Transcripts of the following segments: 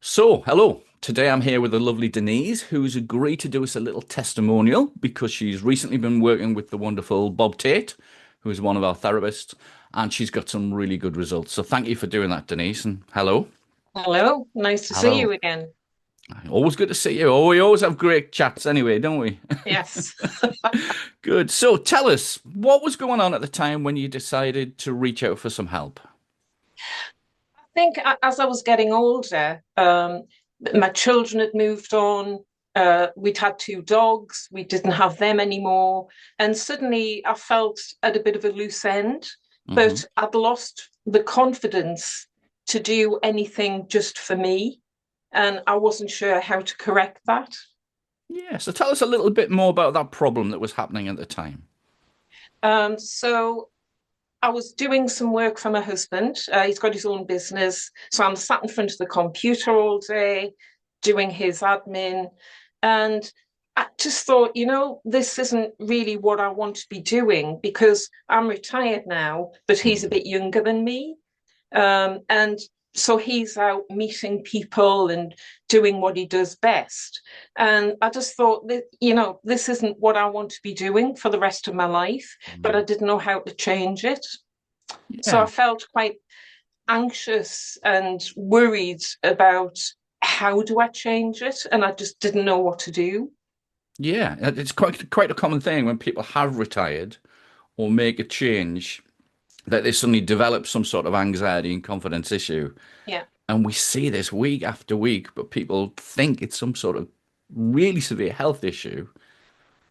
So, hello. Today I'm here with the lovely Denise, who's agreed to do us a little testimonial because she's recently been working with the wonderful Bob Tate, who is one of our therapists, and she's got some really good results. So, thank you for doing that, Denise. And hello. Hello, nice to see Hello. you again. Always good to see you. Oh, we always have great chats anyway, don't we? Yes. Good. So, tell us, what was going on at the time when you decided to reach out for some help? I think as I was getting older, my children had moved on. We'd had two dogs. We didn't have them anymore. And suddenly I felt at a bit of a loose end, Hmm. but I'd lost the confidence to do anything just for me. And I wasn't sure how to correct that. Yeah. So, tell us a little bit more about that problem that was happening at the time. So I was doing some work for my husband. He's got his own business. So I'm sat in front of the computer all day doing his admin. And I just thought, this isn't really what I want to be doing because I'm retired now, but he's a Mm. bit younger than me. And so he's out meeting people and doing what he does best. And I just thought that, this isn't what I want to be doing for the rest of my life, but I Mm. didn't know how to change it. So I Yeah. felt quite anxious and worried about how do I change it? And I just didn't know what to do. Yeah, it's quite a common thing when people have retired or make a change that they suddenly develop some sort of anxiety and confidence issue. Yeah. And we see this week after week, but people think it's some sort of really severe health issue.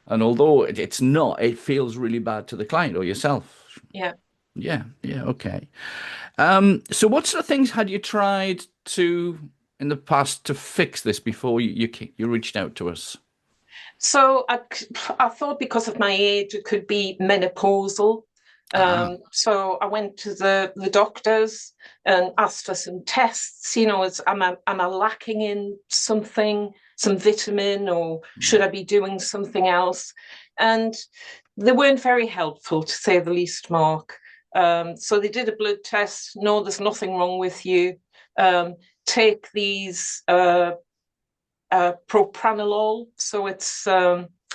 And although it's not, it feels really bad to the client or yourself. Yeah. Yeah, yeah, okay. So what sort of things had you tried to in the past to fix this before you reached out to us? So I thought because of my age, it could be menopausal. Ah, So I went to the doctors and asked for some tests. Am I lacking in something, some vitamin, or should mm, I be doing something else? And they weren't very helpful, to say the least, Mark. So they did a blood test. No, there's nothing wrong with you. Take these propranolol. So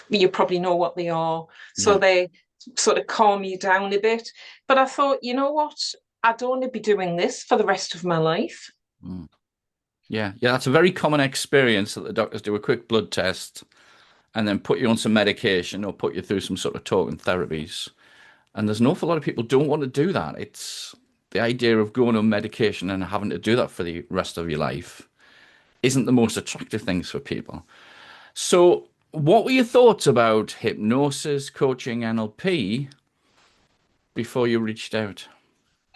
you probably know what they are. So yeah. they sort of calm you down a bit. But I thought, you know what? I don't want to be doing this for the rest of my life. Mm. Yeah, yeah, that's a very common experience that the doctors do a quick blood test and then put you on some medication or put you through some sort of talking therapies. And there's an awful lot of people don't want to do that. It's the idea of going on medication and having to do that for the rest of your life isn't the most attractive things for people. So, what were your thoughts about hypnosis, coaching, NLP before you reached out?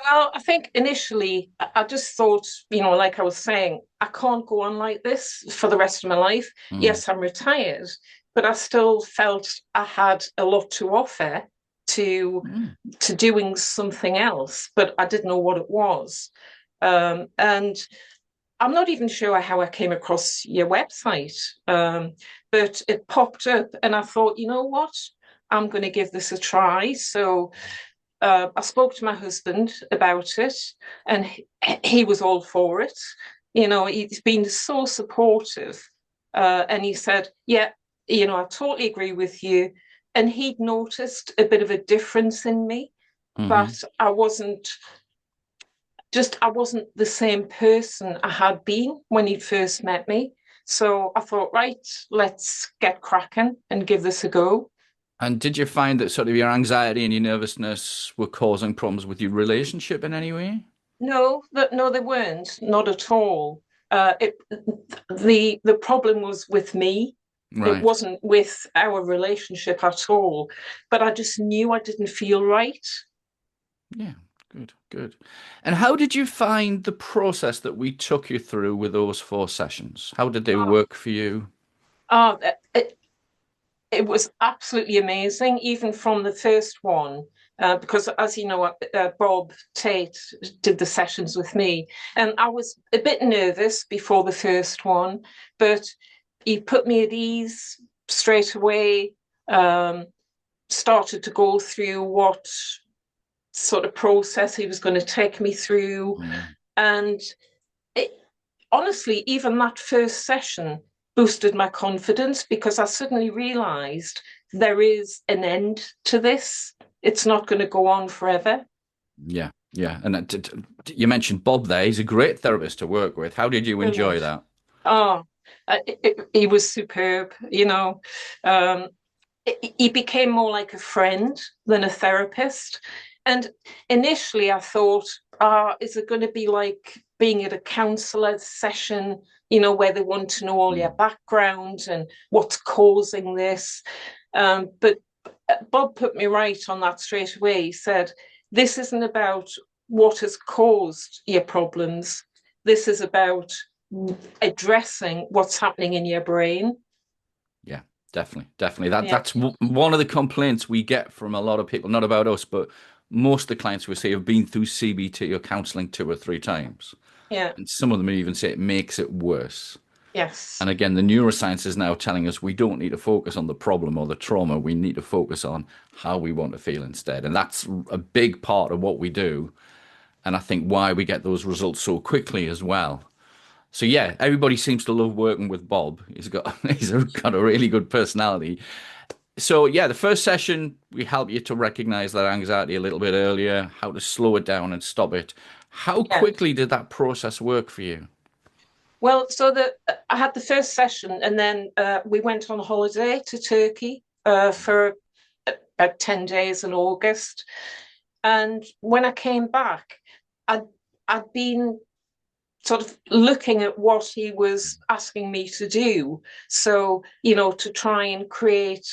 Well, I think initially I just thought, like I was saying, I can't go on like this for the rest of my life. Mm, Yes, I'm retired, but I still felt I had a lot to offer to mm, to doing something else, but I didn't know what it was. And I'm not even sure how I came across your website, but it popped up, and I thought, you know what? I'm going to give this a try. So I spoke to my husband about it, and he was all for it. He's been so supportive, and he said, "Yeah, I totally agree with you." And he'd noticed a bit of a difference in me, hmm. that I wasn't the same person I had been when he first met me. So I thought, right, let's get cracking and give this a go. And did you find that sort of your anxiety and your nervousness were causing problems with your relationship in any way? No, they weren't, not at all. The problem was with me. It Right. wasn't with our relationship at all. But I just knew I didn't feel right. Yeah, good, good. And how did you find the process that we took you through with those 4 sessions? How did they Oh, work for you? oh it was absolutely amazing, even from the first one, because as you know, Bob Tate did the sessions with me, and I was a bit nervous before the first one, but he put me at ease straight away. Um, Started to go through what sort of process he was going to take me through, Mm, and it, honestly, even that first session boosted my confidence because I suddenly realized there is an end to this. It's not going to go on forever. Yeah, yeah. And you mentioned Bob there. He's a great therapist to work with. How did you enjoy Brilliant. that? Oh, he was superb, you know. Um, he became more like a friend than a therapist. And initially I thought, is it going to be like being at a counsellor session, where they want to know all your Mm. background and what's causing this? But Bob put me right on that straight away. He said, this isn't about what has caused your problems. This is about addressing what's happening in your brain. Yeah, definitely, definitely. That Yeah, that's one of the complaints we get from a lot of people, not about us, but most of the clients we see have been through CBT or counselling 2 or 3 times. yeah, And some of them even say it makes it worse. yes, And again, the neuroscience is now telling us we don't need to focus on the problem or the trauma. We need to focus on how we want to feel instead. And that's a big part of what we do. And I think why we get those results so quickly as well. So yeah, everybody seems to love working with Bob. He's got a really good personality. So yeah, the first session we help you to recognize that anxiety a little bit earlier, how to slow it down and stop it. How yeah. quickly did that process work for you? Well, so I had the first session, and then we went on holiday to Turkey for about 10 days in August. And when I came back, I'd I'd been sort of looking at what he was asking me to do. So, to try and create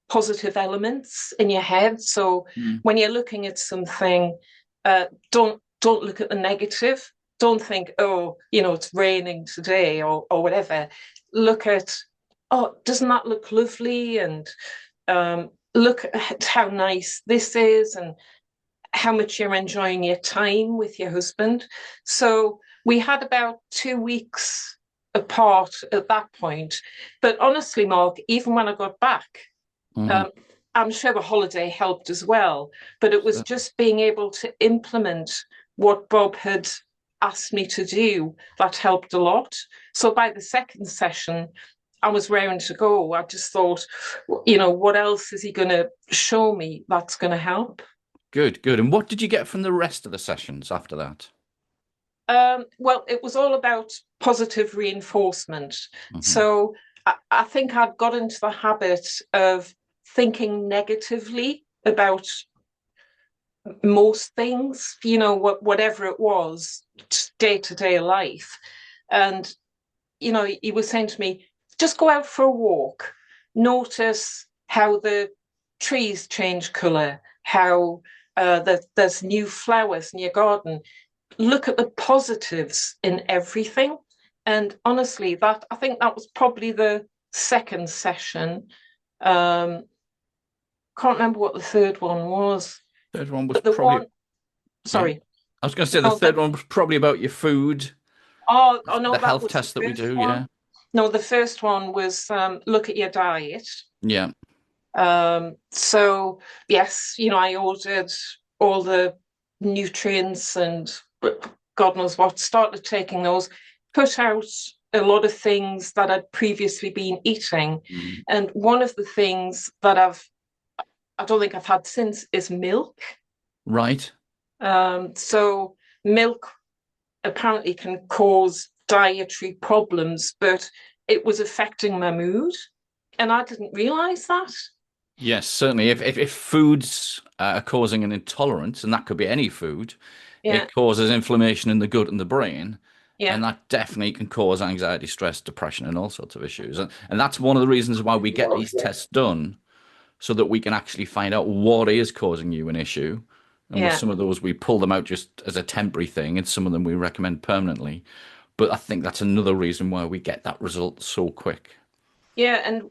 positive elements in your head. So Mm. when you're looking at something, don't look at the negative. Don't think, oh, it's raining today or whatever. Look at, oh, doesn't that look lovely? And look at how nice this is, and how much you're enjoying your time with your husband. So we had about 2 weeks apart at that point. But honestly, Mark, even when I got back, Hmm. um, I'm sure the holiday helped as well. But it was So, just being able to implement what Bob had asked me to do that helped a lot. So by the second session, I was raring to go. I just thought, what else is he going to show me that's going to help? good, good. And what did you get from the rest of the sessions after that? Well, it was all about positive reinforcement. Hmm. So I think I'd got into the habit of thinking negatively about most things, whatever it was, day to day life. And, he was saying to me, just go out for a walk, notice how the trees change colour, how there's new flowers in your garden, look at the positives in everything. And honestly, that I think that was probably the second session. Um, can't remember what the third one was, Third one was but the probably, one, yeah. sorry, I was going to say the no, third one was probably about your food, oh no, the that health was the test that we first do. one. Yeah. No, the first one was look at your diet. Yeah. So yes, I ordered all the nutrients and God knows what, started taking those, cut out a lot of things that I'd previously been eating. Mm. And one of the things that I don't think I've had since is milk. Right. So milk apparently can cause dietary problems, but it was affecting my mood. And I didn't realize that. Yes, certainly. If foods are causing an intolerance, and that could be any food, Yeah, it causes inflammation in the gut and the brain, yeah, and that definitely can cause anxiety, stress, depression, and all sorts of issues. And that's one of the reasons why we get these tests done, so that we can actually find out what is causing you an issue. And with yeah. some of those, we pull them out just as a temporary thing, and some of them we recommend permanently. But I think that's another reason why we get that result so quick. Yeah, and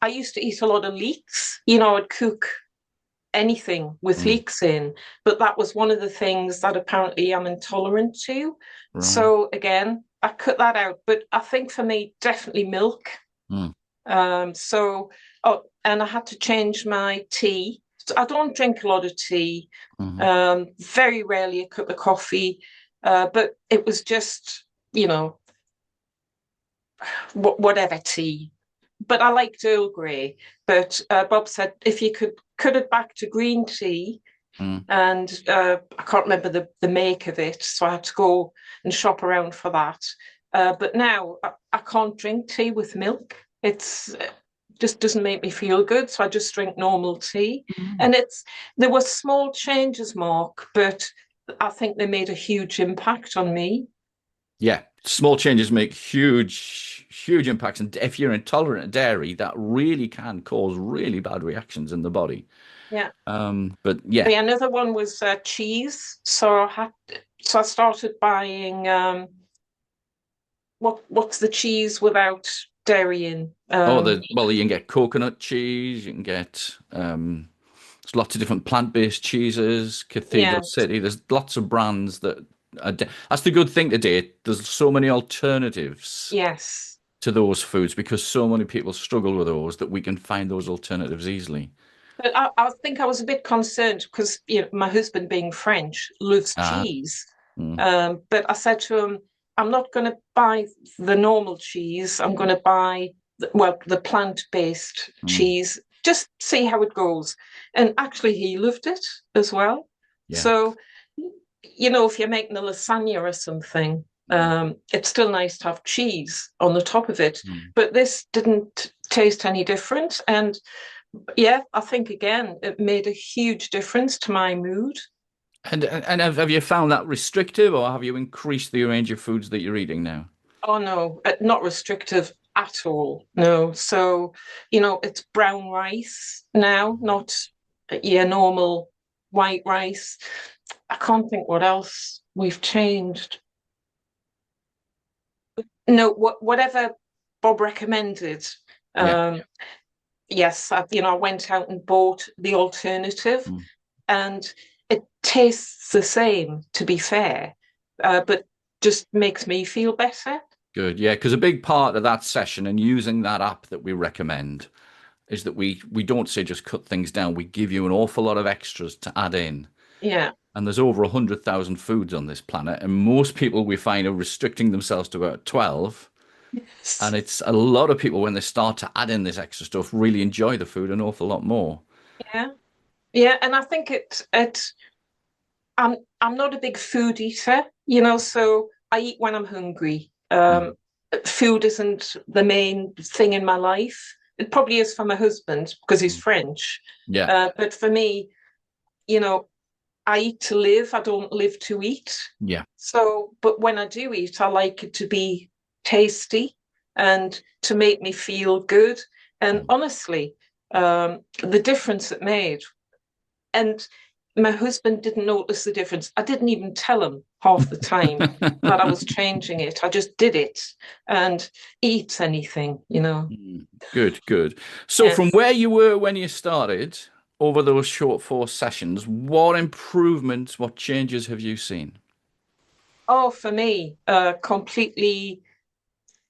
I used to eat a lot of leeks. I'd cook anything with Mm. leeks in, but that was one of the things that apparently I'm intolerant to. Right. So again, I cut that out. But I think for me, definitely milk. Mm. So, oh, and I had to change my tea. So I don't drink a lot of tea. Mhm. Very rarely a cup of coffee. But it was just you know, whatever tea. But I liked Earl Grey. But Bob said if you could cut it back to green tea, Mm. and I can't remember the make of it, so I had to go and shop around for that. But now I can't drink tea with milk. It's just doesn't make me feel good, so I just drink normal tea. Mm. And there were small changes, Mark, but I think they made a huge impact on me. Yeah, small changes make huge impacts. And if you're intolerant to dairy, that really can cause really bad reactions in the body. Yeah. But yeah, The another one was cheese. So I started buying what's the cheese without dairy in? oh, well, you can get coconut cheese, you can get there's lots of different plant-based cheeses, Cathedral Yeah, City. There's lots of brands that that's the good thing today. There's so many alternatives yes. to those foods because so many people struggle with those that we can find those alternatives easily. But I think I was a bit concerned because my husband, being French, loves Ah, cheese. mm, But I said to him, I'm not going to buy the normal cheese. I'm going to buy, the plant-based mm, cheese. Just see how it goes. And actually, he loved it as well. yeah. So, if you're making a lasagna or something, Mm, it's still nice to have cheese on the top of it. mm. But this didn't taste any different. And yeah, I think again, it made a huge difference to my mood. And have you found that restrictive, or have you increased the range of foods that you're eating now? Oh no, not restrictive at all. No. So, it's brown rice now, not normal white rice. I can't think what else we've changed. No, whatever Bob recommended. Yeah. Um, yes, I went out and bought the alternative, Mm. and it tastes the same, to be fair, but just makes me feel better. Good. Yeah, because a big part of that session and using that app that we recommend is that we don't say just cut things down. We give you an awful lot of extras to add in. Yeah. And there's over 100,000 foods on this planet, and most people we find are restricting themselves to about 12. And it's a lot of people when they start to add in this extra stuff really enjoy the food an awful lot more. Yeah. Yeah, and I think I'm not a big food eater, so I eat when I'm hungry. Mhm. Food isn't the main thing in my life. It probably is for my husband because he's Mm. French. Yeah. But for me, you know, I eat to live. I don't live to eat. Yeah. So, but when I do eat, I like it to be tasty and to make me feel good. And Mm. honestly, the difference it made. And my husband didn't notice the difference. I didn't even tell him half the time that I was changing it. I just did it and eat anything. Mm. Good, good. So from Yes. where you were when you started over those short 4 sessions, what improvements, what changes have you seen? Oh, for me, completely.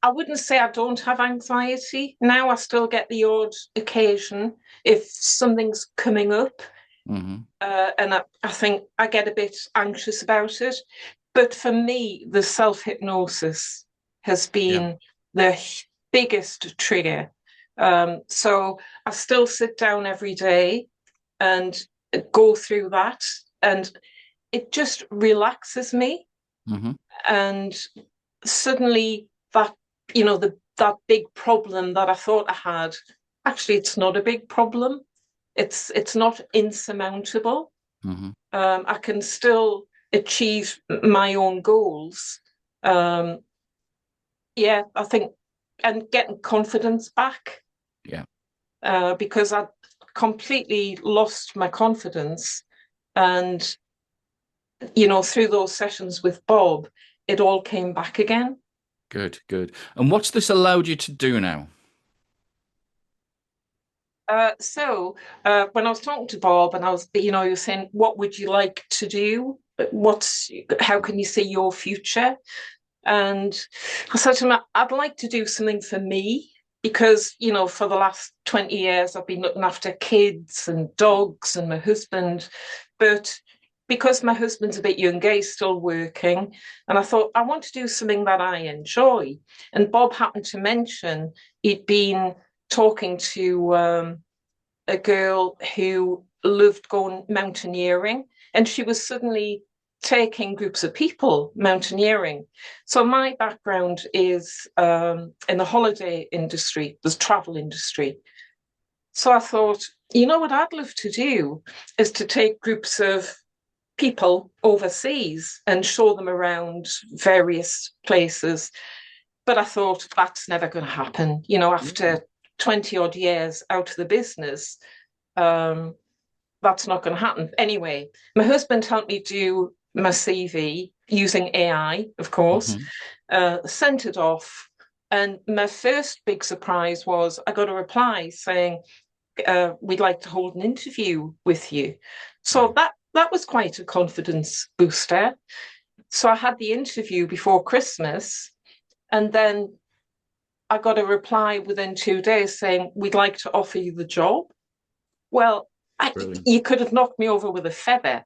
I wouldn't say I don't have anxiety. Now I still get the odd occasion if something's coming up, Hmm. and I think I get a bit anxious about it. But for me, the self hypnosis has Yeah. been the biggest trigger. So I still sit down every day and go through that, and it just relaxes me. Hmm. And suddenly, that big problem that I thought I had, actually, it's not a big problem. It's not insurmountable. Hmm. I can still achieve my own goals. Um, yeah, I think, and getting confidence back, Yeah. because I completely lost my confidence. And, through those sessions with Bob, it all came back again. Good, good. And what's this allowed you to do now? So when I was talking to Bob and you were saying, what would you like to do? How can you see your future? And I said to him, I'd like to do something for me because, for the last 20 years, I've been looking after kids and dogs and my husband. But because my husband's a bit younger, he's still working, and I thought I want to do something that I enjoy. And Bob happened to mention he'd been talking to a girl who loved going mountaineering, and she was suddenly taking groups of people mountaineering. So my background is in the holiday industry, the travel industry. So I thought, you know what I'd love to do is to take groups of people overseas and show them around various places. But I thought that's never going to happen. You know, Yeah. after 20 odd years out of the business, um, that's not going to happen. Anyway, my husband helped me do my CV using AI, of course, Hmm. sent it off. And my first big surprise was I got a reply saying, we'd like to hold an interview with you. So Right. that was quite a confidence booster. So I had the interview before Christmas, and then I got a reply within 2 days saying, we'd like to offer you the job. Well, Brilliant. you could have knocked me over with a feather.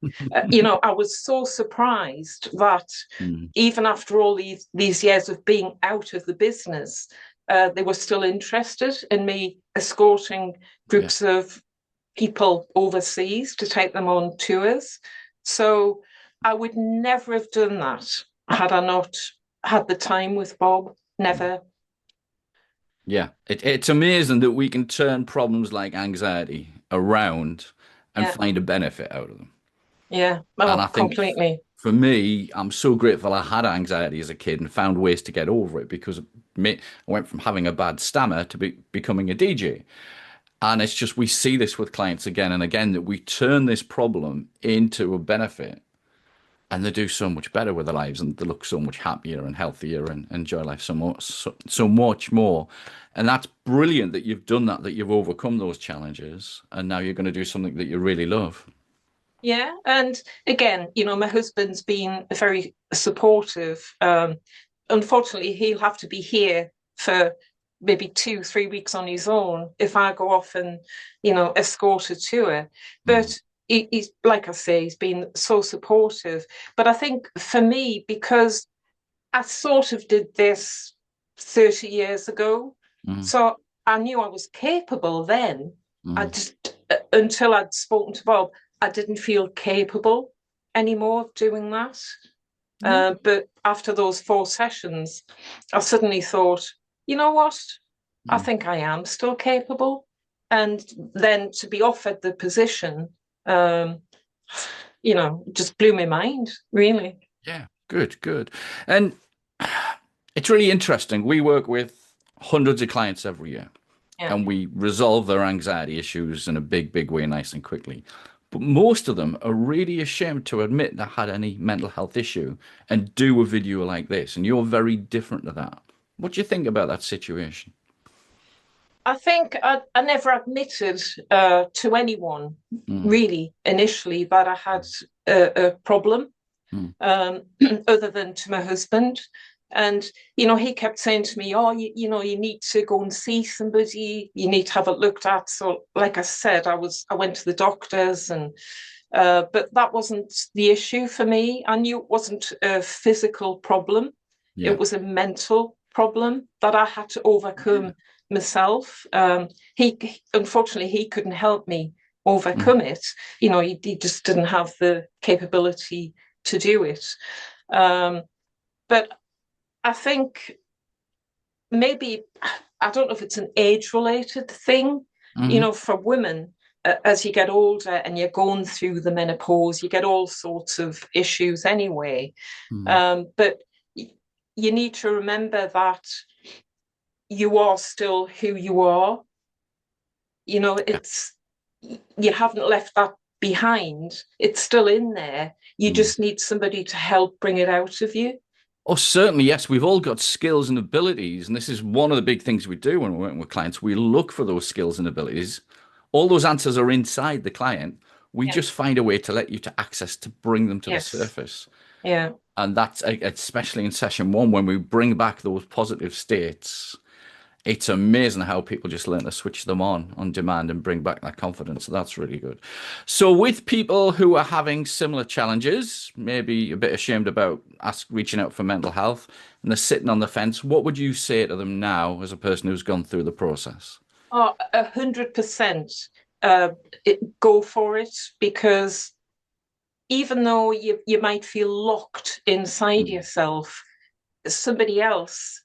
You know, I was so surprised that Mm. even after all these years of being out of the business, they were still interested in me escorting Yeah. groups of people overseas to take them on tours. So I would never have done that had I not had the time with Bob. Mm. Never. Yeah. It's amazing that we can turn problems like anxiety around and Yeah. find a benefit out of them. Yeah. And Oh, I think completely. for me, I'm so grateful I had anxiety as a kid and found ways to get over it because I went from having a bad stammer to becoming a DJ. And it's just we see this with clients again and again that we turn this problem into a benefit and they do so much better with their lives and they look so much happier and healthier and enjoy life so much more. And that's brilliant that you've done that, that you've overcome those challenges and now you're going to do something that you really love. Yeah. And again, you know, my husband's been very supportive. Unfortunately, he'll have to be here for maybe 2, 3 weeks on his own if I go off and, you know, escort a tour. Mm, But he's, like I say, he's been so supportive. But I think for me, because I sort of did this 30 years ago, mm, so I knew I was capable then. I mm, just, until I'd spoken to Bob, I didn't feel capable anymore of doing that. yeah, But after those 4 sessions, I suddenly thought, you know what? I mm. think I am still capable. And then to be offered the position, um, you know, just blew my mind, really. Yeah, good, good. And it's really interesting. We work with hundreds of clients every year Yeah. and we resolve their anxiety issues in a big way, nice and quickly. But most of them are really ashamed to admit they had any mental health issue and do a video like this. And you're very different to that. What do you think about that situation? I think I never admitted to anyone Mm, really initially that I had a problem, mm, um, other than to my husband. And you know, he kept saying to me, "Oh, you know, you need to go and see somebody. You need to have it looked at." So, like I said, I went to the doctors, and but that wasn't the issue for me. I knew it wasn't a physical problem; it yeah. was a mental problem that I had to Yeah. overcome myself. He unfortunately he couldn't help me Mm, overcome it. You know, he just didn't have the capability to do it. Um, but I think maybe I don't know if it's an age-related thing. You mhm, know, for women, as you get older and you're going through the menopause, you get all sorts of issues anyway. mm. But you need to remember that you are still who you are. You know, Yeah. it's you haven't left that behind. It's still in there. You Mm. just need somebody to help bring it out of you. Oh, certainly, yes. We've all got skills and abilities, and this is one of the big things we do when we're working with clients. We look for those skills and abilities. All those answers are inside the client. We Yeah. just find a way to let you to access to bring them to the Yes. surface. Yeah. And that's especially in session one when we bring back those positive states. It's amazing how people just learn to switch them on demand and bring back that confidence. So that's really good. So with people who are having similar challenges, maybe a bit ashamed about reaching out for mental health, and they're sitting on the fence, what would you say to them now as a person who's gone through the process? Oh, 100%. Uh, Go for it, because even though you might feel locked inside Mm, yourself, somebody else,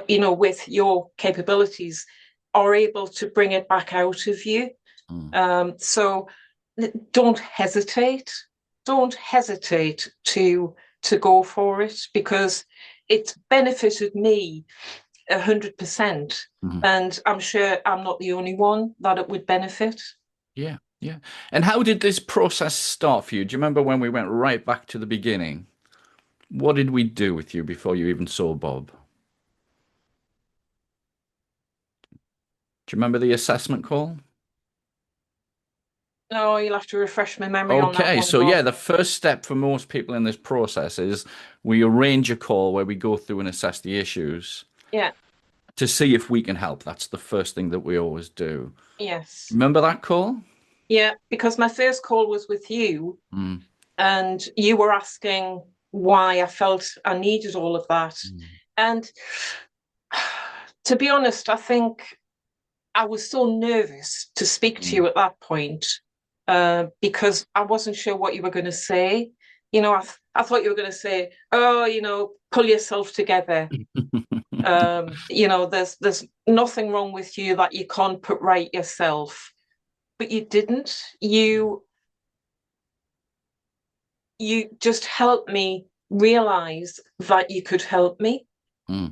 with your capabilities are able to bring it back out of you. mm, So don't hesitate. Don't hesitate to go for it, because it's benefited me 100%. mm. And I'm sure I'm not the only one that it would benefit. Yeah, yeah. And how did this process start for you? Do you remember when we went right back to the beginning? What did we do with you before you even saw Bob? Do you remember the assessment call? No, you'll have to refresh my memory on that Okay, one, so Rob. yeah, the first step for most people in this process is we arrange a call where we go through and assess the issues Yeah, to see if we can help. That's the first thing that we always do. yes. Remember that call? Yeah, because my first call was with you, Mm, and you were asking why I felt I needed all of that. mm, And to be honest, I think I was so nervous to speak to mm. you at that point, because I wasn't sure what you were going to say. I thought you were going to say, "Oh, pull yourself together. There's nothing wrong with you that you can't put right yourself." But you didn't. You just helped me realize that you could help me. Mm.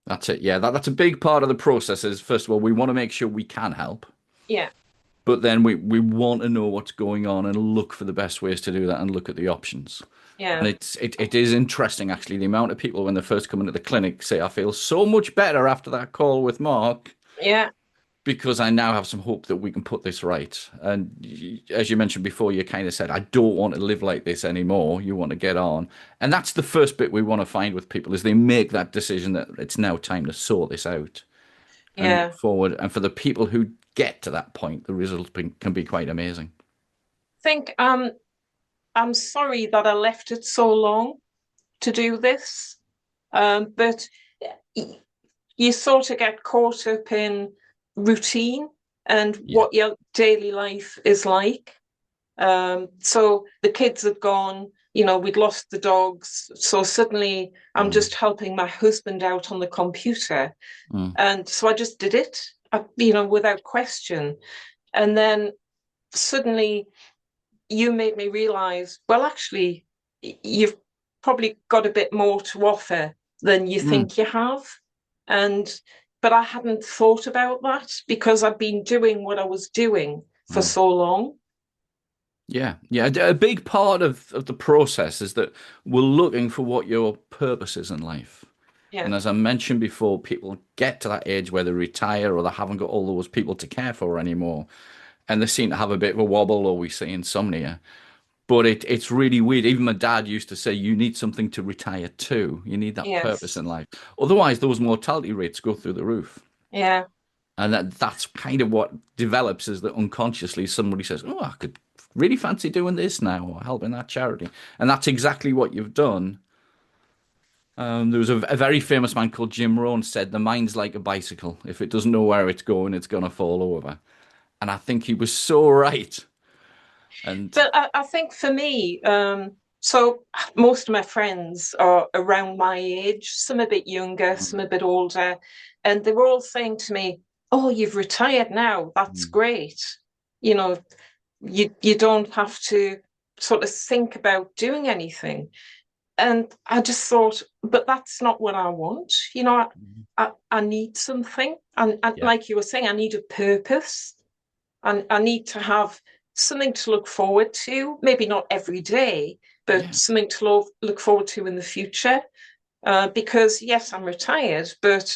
That's it. Yeah, that's a big part of the process is first of all, we want to make sure we can help, Yeah, but then we want to know what's going on and look for the best ways to do that and look at the options. And yeah, it is interesting actually the amount of people when they first come into the clinic say, I feel so much better after that call with Mark yeah, because I now have some hope that we can put this right. And as you mentioned before, you kind of said, I don't want to live like this anymore. You want to get on. And that's the first bit we want to find with people is they make that decision that it's now time to sort this out and move yeah. forward. And for the people who get to that point, the results can be quite amazing. Think I'm sorry that I left it so long to do this. But you sort of get caught up in routine and Yeah. what your daily life is like. So the kids had gone, we'd lost the dogs. So suddenly I'm Mm, just helping my husband out on the computer. mm, And so I just did it, without question. And then suddenly you made me realize, well, actually, you've probably got a bit more to offer than you mm, think you have. And, but I hadn't thought about that because I've been doing what I was doing for mm. so long. Yeah, yeah. A big part of the process is that we're looking for what your purpose is in life. Yeah. And as I mentioned before, people get to that age where they retire or they haven't got all those people to care for anymore. And they seem to have a bit of a wobble or we see insomnia. But it's really weird. Even my dad used to say, you need something to retire to. You need that purpose Yes. in life. Otherwise, those mortality rates go through the roof. Yeah. And that's kind of what develops is that unconsciously somebody says, oh, I could really fancy doing this now or helping that charity. And that's exactly what you've done. There was a very famous man called Jim Rohn said, the mind's like a bicycle. If it doesn't know where it's going, it's going to fall over. And I think he was so right. And But I think for me, so most of my friends are around my age, some a bit younger, some a bit older, and they were all saying to me, "Oh, you've retired now. That's mm, great. You know, you don't have to sort of think about doing anything." And I just thought, but that's not what I want. I need something, and yeah, like you were saying, I need a purpose, and I need to have something to look forward to. Maybe not every day, but yeah, something to look forward to in the future. Because yes, I'm retired, but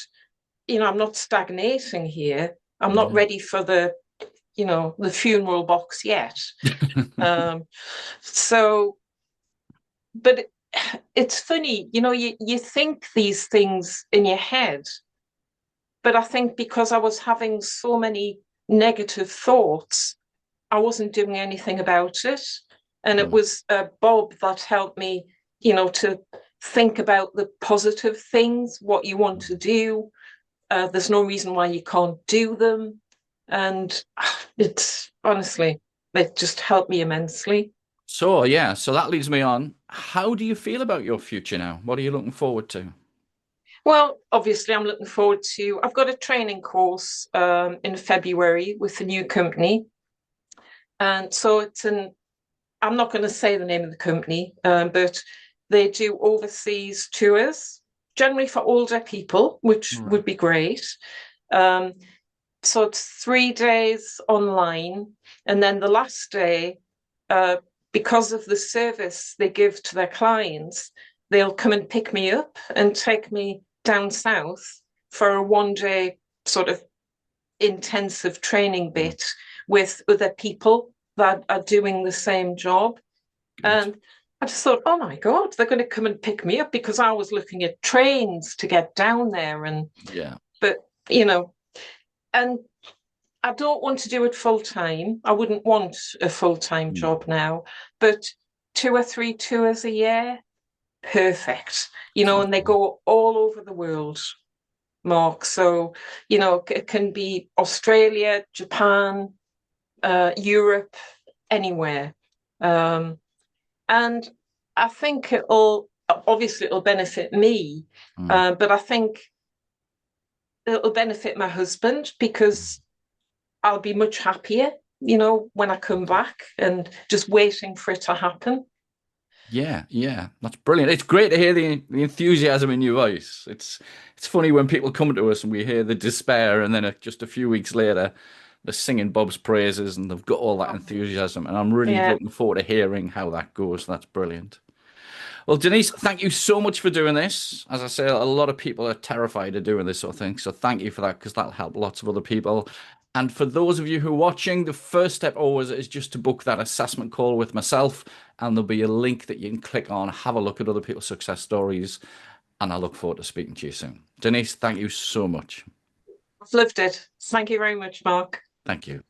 I'm not stagnating here. I'm not yeah. ready for the funeral box yet. Um, so, but it's funny, you think these things in your head, But I think because I was having so many negative thoughts, I wasn't doing anything about it. And it Right. was Bob that helped me, to think about the positive things, what you want to do. There's no reason why you can't do them. And it's honestly, it just helped me immensely. So, yeah, so that leads me on. How do you feel about your future now? What are you looking forward to? Well, obviously, I'm looking forward to. I've got a training course in February with a new company, and so it's an. I'm not going to say the name of the company, but they do overseas tours, generally for older people, which Right. would be great. Um, so it's 3 days online, and then the last day, uh, because of the service they give to their clients, they'll come and pick me up and take me down south for a 1 day sort of intensive training Mm. bit with other people that are doing the same job. Good. And I just thought, oh my God, they're going to come and pick me up because I was looking at trains to get down there. Yeah. But, you know, and I don't want to do it full time. I wouldn't want a full time Mm. job now, but 2 or 3 tours a year, perfect. Sounds And they good. go all over the world, Mark. So, it can be Australia, Japan, Europe, anywhere. Um, and I think it'll benefit me, Mm. but I think it'll benefit my husband because I'll be much happier, when I come back and just waiting for it to happen. Yeah, yeah, that's brilliant. It's great to hear the enthusiasm in your voice. It's funny when people come to us and we hear the despair, and then just a few weeks later, they're singing Bob's praises and they've got all that enthusiasm. And I'm really Yeah, looking forward to hearing how that goes. That's brilliant. Well, Denise, thank you so much for doing this. As I say, a lot of people are terrified of doing this sort of thing. So thank you for that because that'll help lots of other people. And for those of you who are watching, the first step always is just to book that assessment call with myself. And there'll be a link that you can click on, have a look at other people's success stories. And I look forward to speaking to you soon. Denise, thank you so much. I've loved it. Thank you very much, Mark. Thank you.